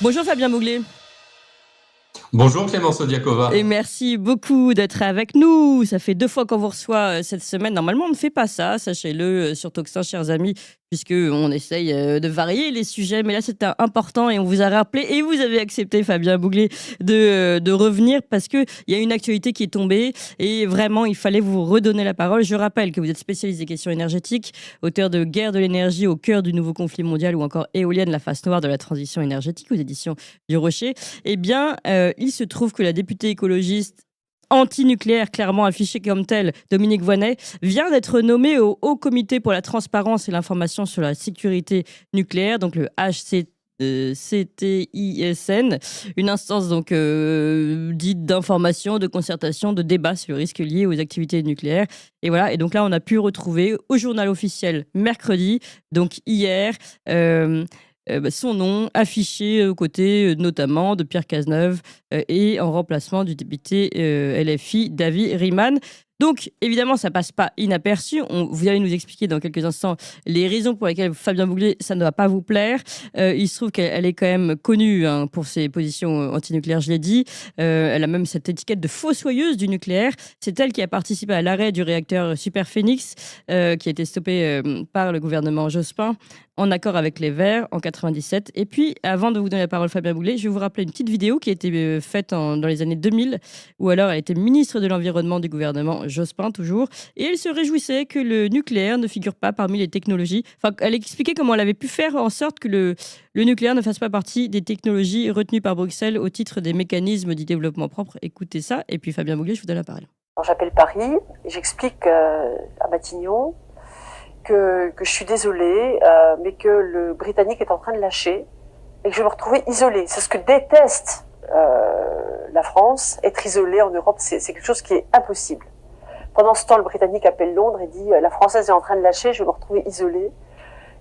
Bonjour Fabien Bouglet. Bonjour Clémence Odiakova. Et merci beaucoup d'être avec nous. Ça fait 2 fois qu'on vous reçoit cette semaine. Normalement, on ne fait pas ça, sachez-le, sur Toxin, chers amis, puisqu'on essaye de varier les sujets. Mais là, c'était important et on vous a rappelé et vous avez accepté, Fabien Bouglet, de revenir parce qu'il y a une actualité qui est tombée et vraiment, il fallait vous redonner la parole. Je rappelle que vous êtes spécialiste des questions énergétiques, auteur de Guerre de l'énergie au cœur du nouveau conflit mondial ou encore Éolienne, la face noire de la transition énergétique aux éditions du Rocher. Eh bien, il se trouve que la députée écologiste anti-nucléaire, clairement affichée comme telle, Dominique Voynet, vient d'être nommée au Haut Comité pour la transparence et l'information sur la sécurité nucléaire, donc le CTISN, une instance donc dite d'information, de concertation, de débat sur le risque lié aux activités nucléaires. Et voilà, et donc là, on a pu retrouver au journal officiel mercredi, donc hier, son nom affiché aux côtés notamment de Pierre Cazeneuve et en remplacement du député LFI David Riemann. Donc, évidemment, ça passe pas inaperçu. Vous allez nous expliquer dans quelques instants les raisons pour lesquelles Fabien Bouglet, ça ne va pas vous plaire. Il se trouve qu'elle est quand même connue pour ses positions antinucléaires, je l'ai dit. Elle a même cette étiquette de fossoyeuse du nucléaire. C'est elle qui a participé à l'arrêt du réacteur Superphénix, qui a été stoppé par le gouvernement Jospin, en accord avec les Verts en 97. Et puis, avant de vous donner la parole, Fabien Bouglet, je vais vous rappeler une petite vidéo qui a été faite dans les années 2000, où alors elle était ministre de l'Environnement du gouvernement Jospin, toujours, et elle se réjouissait que le nucléaire ne figure pas parmi les technologies. Enfin, elle expliquait comment elle avait pu faire en sorte que le nucléaire ne fasse pas partie des technologies retenues par Bruxelles au titre des mécanismes du développement propre. Écoutez ça, et puis Fabien Bouglet, je vous donne la parole. Alors, j'appelle Paris et j'explique à Matignon que je suis désolée, mais que le Britannique est en train de lâcher et que je vais me retrouver isolée. C'est ce que déteste la France. Être isolée en Europe, c'est quelque chose qui est impossible. Pendant ce temps, le Britannique appelle Londres et dit la Française est en train de lâcher, je vais me retrouver isolée.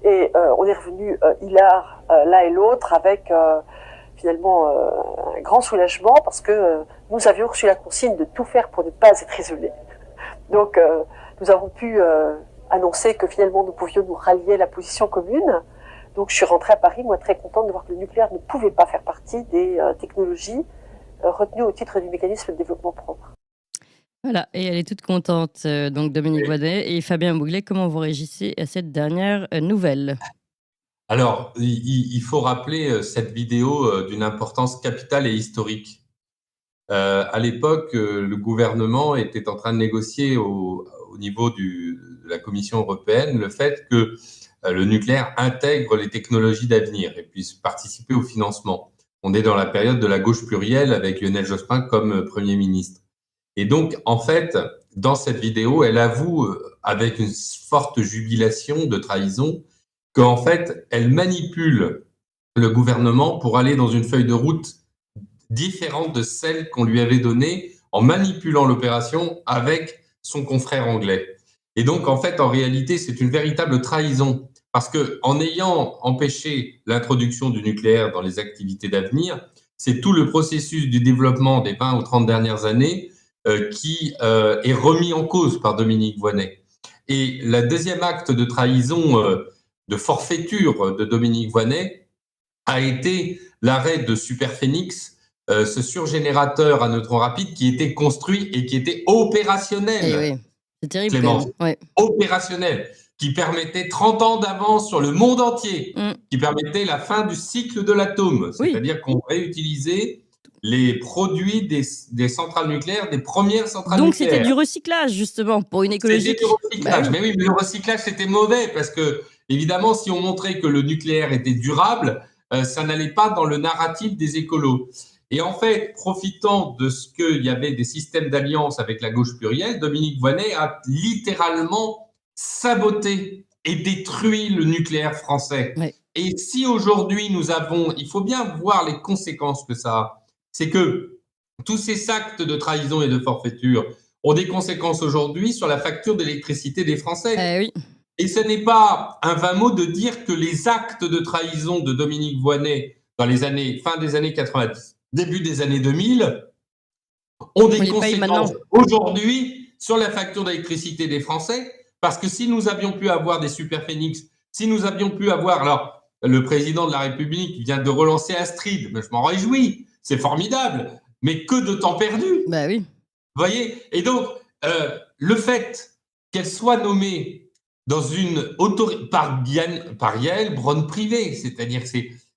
Et on est revenu hilar l'un et l'autre avec finalement un grand soulagement parce que nous avions reçu la consigne de tout faire pour ne pas être isolés. Donc nous avons pu annoncer que finalement nous pouvions nous rallier à la position commune. Donc je suis rentrée à Paris, moi très contente de voir que le nucléaire ne pouvait pas faire partie des technologies retenues au titre du mécanisme de développement propre. Voilà, et elle est toute contente, donc Dominique Voynet. Et Fabien Bouglet, comment vous réagissez à cette dernière nouvelle ? Alors, il faut rappeler cette vidéo d'une importance capitale et historique. À l'époque, le gouvernement était en train de négocier au niveau de la Commission européenne le fait que le nucléaire intègre les technologies d'avenir et puisse participer au financement. On est dans la période de la gauche plurielle avec Lionel Jospin comme Premier ministre. Et donc, en fait, dans cette vidéo, elle avoue avec une forte jubilation de trahison qu'en fait, elle manipule le gouvernement pour aller dans une feuille de route différente de celle qu'on lui avait donnée en manipulant l'opération avec son confrère anglais. Et donc, en fait, en réalité, c'est une véritable trahison parce que en ayant empêché l'introduction du nucléaire dans les activités d'avenir, c'est tout le processus du développement des 20 ou 30 dernières années qui est remis en cause par Dominique Voynet. Et le deuxième acte de trahison, de forfaiture de Dominique Voynet a été l'arrêt de Superphénix, ce surgénérateur à neutrons rapides qui était construit et qui était opérationnel. Eh oui, c'est terrible. Clémence, ouais. opérationnel, qui permettait 30 ans d'avance sur le monde entier, qui permettait la fin du cycle de l'atome, c'est-à-dire qu'on réutilisait les produits des centrales nucléaires, des premières centrales nucléaires. Donc c'était du recyclage, justement, pour une écologie. C'était du recyclage, mais oui, mais le recyclage, c'était mauvais, parce que, évidemment, si on montrait que le nucléaire était durable, ça n'allait pas dans le narratif des écolos. Et en fait, profitant de ce qu'il y avait des systèmes d'alliance avec la gauche plurielle, Dominique Voynet a littéralement saboté et détruit le nucléaire français. Ouais. Et si aujourd'hui nous avons, il faut bien voir les conséquences que ça a, c'est que tous ces actes de trahison et de forfaiture ont des conséquences aujourd'hui sur la facture d'électricité des Français. Oui. Et ce n'est pas un vain mot de dire que les actes de trahison de Dominique Voynet dans les années, fin des années 90, début des années 2000, ont des conséquences aujourd'hui sur la facture d'électricité des Français, parce que si nous avions pu avoir des Superphénix, si nous avions pu avoir, alors le président de la République vient de relancer Astrid. Mais je m'en réjouis, c'est formidable. Mais que de temps perdu. Bah oui. Vous voyez? Et donc, le fait qu'elle soit nommée dans une autorité par Yael Braun-Pivet, c'est-à-dire que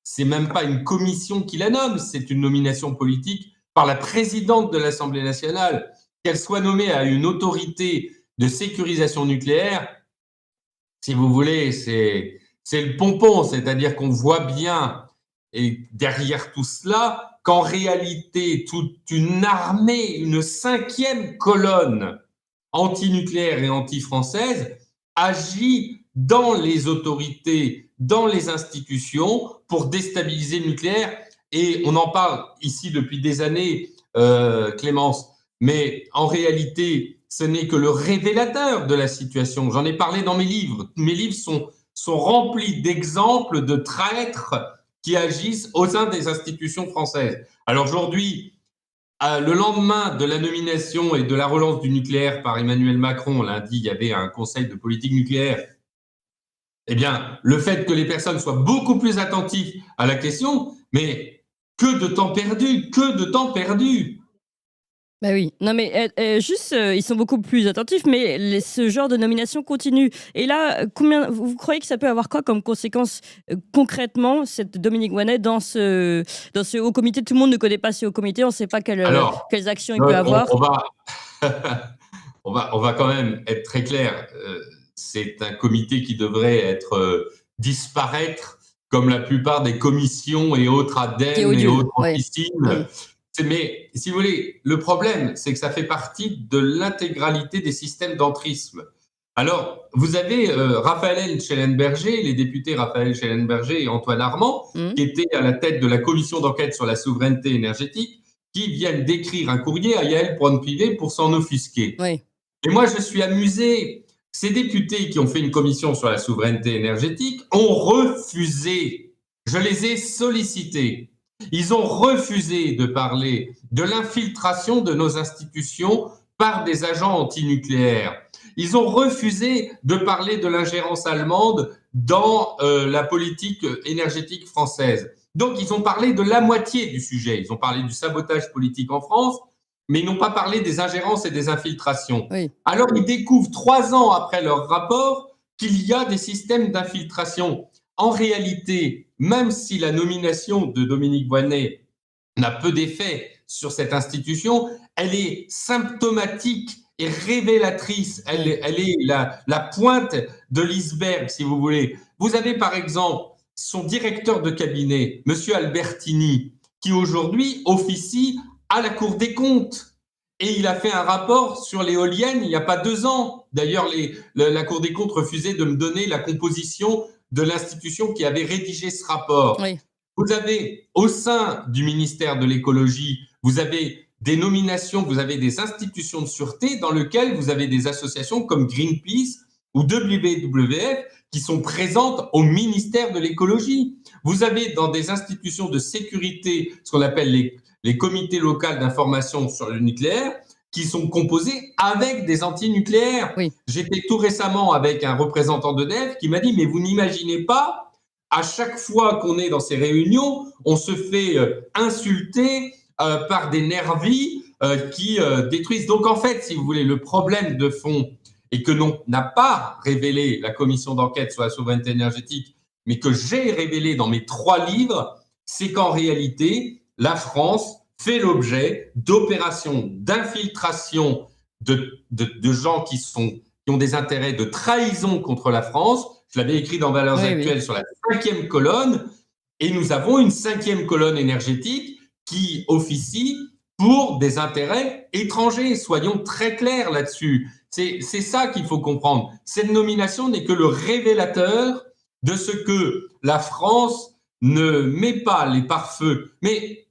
c'est même pas une commission qui la nomme, c'est une nomination politique par la présidente de l'Assemblée nationale, qu'elle soit nommée à une autorité de sécurisation nucléaire, si vous voulez, c'est le pompon, c'est-à-dire qu'on voit bien, et derrière tout cela, qu'en réalité, toute une armée, une 5e colonne anti-nucléaire et anti-française agit dans les autorités, dans les institutions pour déstabiliser le nucléaire. Et on en parle ici depuis des années, Clémence, mais en réalité, ce n'est que le révélateur de la situation. J'en ai parlé dans mes livres. Mes livres sont remplis d'exemples de traîtres qui agissent au sein des institutions françaises. Alors aujourd'hui, le lendemain de la nomination et de la relance du nucléaire par Emmanuel Macron, lundi, il y avait un conseil de politique nucléaire. Eh bien, le fait que les personnes soient beaucoup plus attentives à la question, mais que de temps perdu, que de temps perdu. Bah oui, non mais juste, ils sont beaucoup plus attentifs, mais ce genre de nomination continue. Et là, vous croyez que ça peut avoir quoi comme conséquence concrètement, cette Dominique Voynet dans ce haut comité? Tout le monde ne connaît pas ce haut comité, on ne sait pas quelles actions il peut avoir. On va quand même être très clair. C'est un comité qui devrait être disparaître comme la plupart des commissions et autres ADEME et autres officines. Mais si vous voulez, le problème, c'est que ça fait partie de l'intégralité des systèmes d'entrisme. Alors, vous avez Raphaël Schellenberger, les députés Raphaël Schellenberger et Antoine Armand, qui étaient à la tête de la commission d'enquête sur la souveraineté énergétique, qui viennent d'écrire un courrier à Yael Braun-Pivet pour s'en offusquer. Oui. Et moi, je suis amusé. Ces députés qui ont fait une commission sur la souveraineté énergétique ont refusé. Je les ai sollicités. Ils ont refusé de parler de l'infiltration de nos institutions par des agents antinucléaires. Ils ont refusé de parler de l'ingérence allemande dans la politique énergétique française. Donc, ils ont parlé de la moitié du sujet. Ils ont parlé du sabotage politique en France, mais ils n'ont pas parlé des ingérences et des infiltrations. Oui. Alors, ils découvrent 3 ans après leur rapport qu'il y a des systèmes d'infiltration. En réalité, même si la nomination de Dominique Voynet n'a peu d'effet sur cette institution, elle est symptomatique et révélatrice. Elle est la pointe de l'iceberg, si vous voulez. Vous avez par exemple son directeur de cabinet, Monsieur Albertini, qui aujourd'hui officie à la Cour des comptes. Et il a fait un rapport sur l'éolienne il n'y a pas 2 ans. D'ailleurs, la Cour des comptes refusait de me donner la composition de l'institution qui avait rédigé ce rapport. Oui. Vous avez, au sein du ministère de l'écologie, vous avez des nominations, vous avez des institutions de sûreté dans lesquelles vous avez des associations comme Greenpeace ou WWF qui sont présentes au ministère de l'écologie. Vous avez dans des institutions de sécurité ce qu'on appelle les comités locaux d'information sur le nucléaire, qui sont composés avec des antinucléaires. Oui. J'étais tout récemment avec un représentant d'EDF qui m'a dit « Mais vous n'imaginez pas, à chaque fois qu'on est dans ces réunions, on se fait insulter par des nervis qui détruisent. » Donc en fait, si vous voulez, le problème de fond, et que n'a pas révélé la commission d'enquête sur la souveraineté énergétique, mais que j'ai révélé dans mes 3 livres, c'est qu'en réalité, la France fait l'objet d'opérations d'infiltration de gens qui ont des intérêts de trahison contre la France. Je l'avais écrit dans Valeurs Actuelles sur la 5e colonne. Et nous avons une 5e colonne énergétique qui officie pour des intérêts étrangers. Soyons très clairs là-dessus. C'est ça qu'il faut comprendre. Cette nomination n'est que le révélateur de ce que la France ne met pas les pare-feux. Mais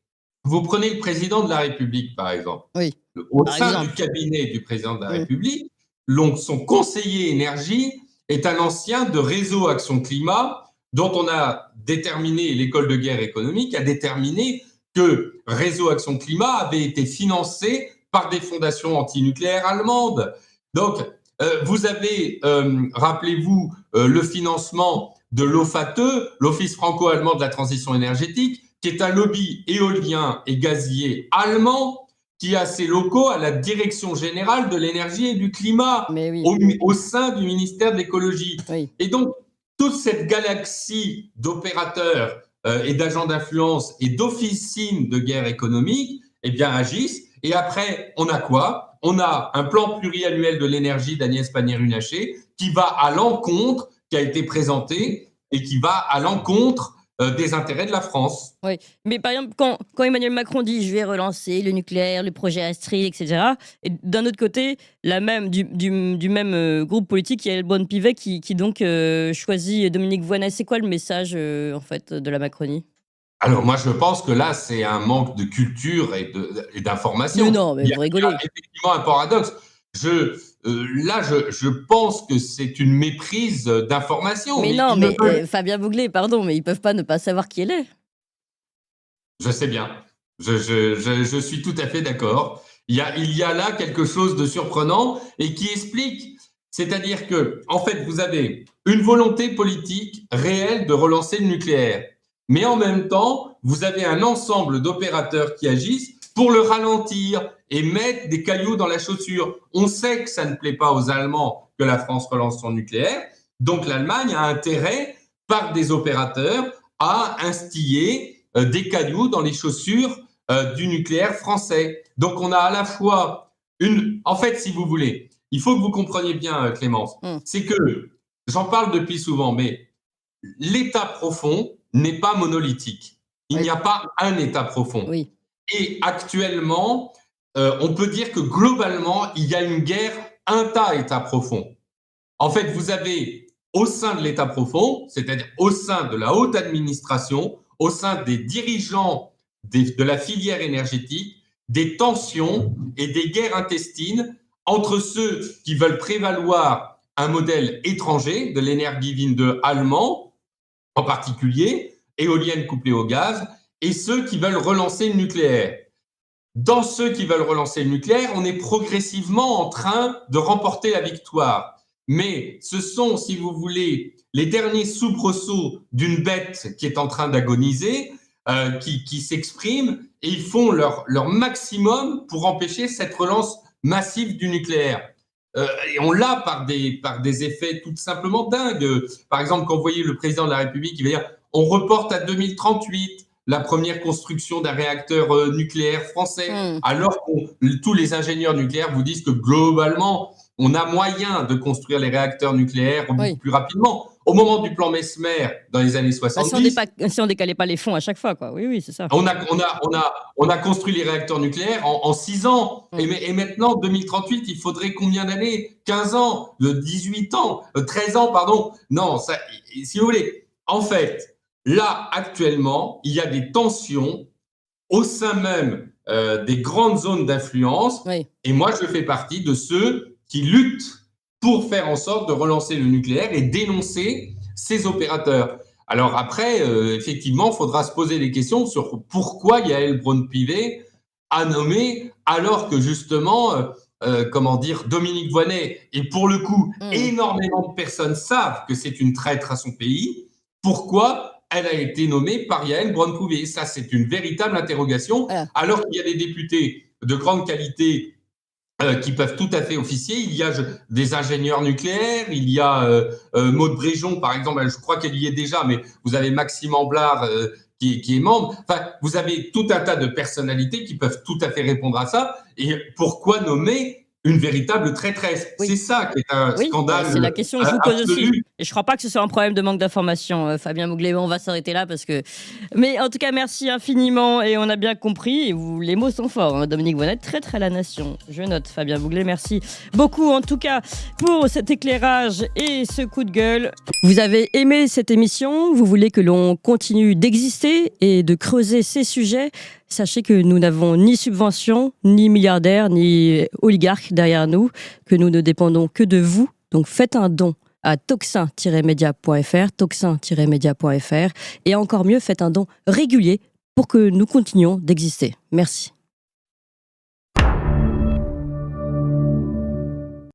vous prenez le président de la République, par exemple. Oui. Au sein du cabinet du président de la République, son conseiller énergie est un ancien de Réseau Action Climat, dont on a déterminé, l'école de guerre économique a déterminé que Réseau Action Climat avait été financé par des fondations antinucléaires allemandes. Donc, vous avez, rappelez-vous, le financement de l'OFATE, l'Office franco-allemand de la transition énergétique, qui est un lobby éolien et gazier allemand, qui a ses locaux à la Direction générale de l'énergie et du climat, Mais oui. au sein du ministère de l'écologie. Oui. Et donc, toute cette galaxie d'opérateurs et d'agents d'influence et d'officines de guerre économique, eh bien, agissent. Et après, on a quoi? On a un plan pluriannuel de l'énergie d'Agnès Pannier-Runacher qui va à l'encontre, qui a été présenté et qui va à l'encontre des intérêts de la France. Oui, mais par exemple, quand Emmanuel Macron dit « je vais relancer le nucléaire, le projet Astrid, etc. », et d'un autre côté, du même groupe politique, il y a Heilbronn-Pivet qui donc choisit Dominique Voynet. C'est quoi le message en fait de la Macronie? Alors moi, je pense que là, c'est un manque de culture et d'information. Non, mais vous rigolez. Il y a effectivement un paradoxe. Je pense que c'est une méprise d'information. Mais non, mais Fabien Bouglet, pardon, mais ils peuvent pas ne pas savoir qui elle est. Je sais bien. Je suis tout à fait d'accord. Il y a là quelque chose de surprenant et qui explique. C'est-à-dire que, en fait, vous avez une volonté politique réelle de relancer le nucléaire. Mais en même temps, vous avez un ensemble d'opérateurs qui agissent pour le ralentir et mettre des cailloux dans la chaussure. On sait que ça ne plaît pas aux Allemands que la France relance son nucléaire. Donc l'Allemagne a intérêt, par des opérateurs, à instiller des cailloux dans les chaussures du nucléaire français. Donc on a à la fois En fait, si vous voulez, il faut que vous compreniez bien, Clémence, c'est que, j'en parle depuis souvent, mais l'État profond n'est pas monolithique. Il n'y a pas un État profond. Oui. Et actuellement, on peut dire que globalement, il y a une guerre intra-État profond. En fait, vous avez au sein de l'État profond, c'est-à-dire au sein de la haute administration, au sein des dirigeants de la filière énergétique, des tensions et des guerres intestines entre ceux qui veulent prévaloir un modèle étranger de l'Energiewende allemand, en particulier, éolienne couplée au gaz, et ceux qui veulent relancer le nucléaire. Dans ceux qui veulent relancer le nucléaire, on est progressivement en train de remporter la victoire. Mais ce sont, si vous voulez, les derniers soubresauts d'une bête qui est en train d'agoniser, qui s'expriment, et ils font leur maximum pour empêcher cette relance massive du nucléaire. Et on l'a par des effets tout simplement dingues. Par exemple, quand vous voyez le président de la République qui va dire « on reporte à 2038 la première construction d'un réacteur nucléaire français », alors que tous les ingénieurs nucléaires vous disent que globalement, on a moyen de construire les réacteurs nucléaires beaucoup plus rapidement. Au moment du plan Messmer, dans les années 70... si on décalait pas les fonds à chaque fois, quoi. Oui, c'est ça. On a construit les réacteurs nucléaires en 6 ans. Et maintenant, 2038, il faudrait combien d'années? 15 ans, 18 ans, 13 ans, pardon. Non, ça, si vous voulez. En fait, là, actuellement, il y a des tensions au sein même des grandes zones d'influence. Oui. Et moi, je fais partie de ceux qui luttent pour faire en sorte de relancer le nucléaire et dénoncer ces opérateurs. Alors après, effectivement, il faudra se poser des questions sur pourquoi Yael Braun-Pivet a nommé, alors que justement, Dominique Voynet, et pour le coup, énormément de personnes savent que c'est une traître à son pays, pourquoi elle a été nommée par Yael Braun-Pivet? Ça, c'est une véritable interrogation, alors qu'il y a des députés de grande qualité qui peuvent tout à fait officier. Il y a des ingénieurs nucléaires, il y a Maud Bréjon, par exemple, je crois qu'elle y est déjà, mais vous avez Maxime Amblard qui est membre. Enfin, vous avez tout un tas de personnalités qui peuvent tout à fait répondre à ça. Et pourquoi nommer une véritable traîtresse? C'est ça qui est un scandale. C'est la question que je vous pose aussi. Et je ne crois pas que ce soit un problème de manque d'information, Fabien Bouglet. On va s'arrêter là parce que. Mais en tout cas, merci infiniment et on a bien compris. Et les mots sont forts. Hein. Dominique Voynet, traître à la nation. Je note, Fabien Bouglet. Merci beaucoup en tout cas pour cet éclairage et ce coup de gueule. Vous avez aimé cette émission? Vous voulez que l'on continue d'exister et de creuser ces sujets? Sachez que nous n'avons ni subvention, ni milliardaires, ni oligarques derrière nous, que nous ne dépendons que de vous. Donc faites un don à toxin-media.fr, toxin-media.fr, et encore mieux, faites un don régulier pour que nous continuions d'exister. Merci.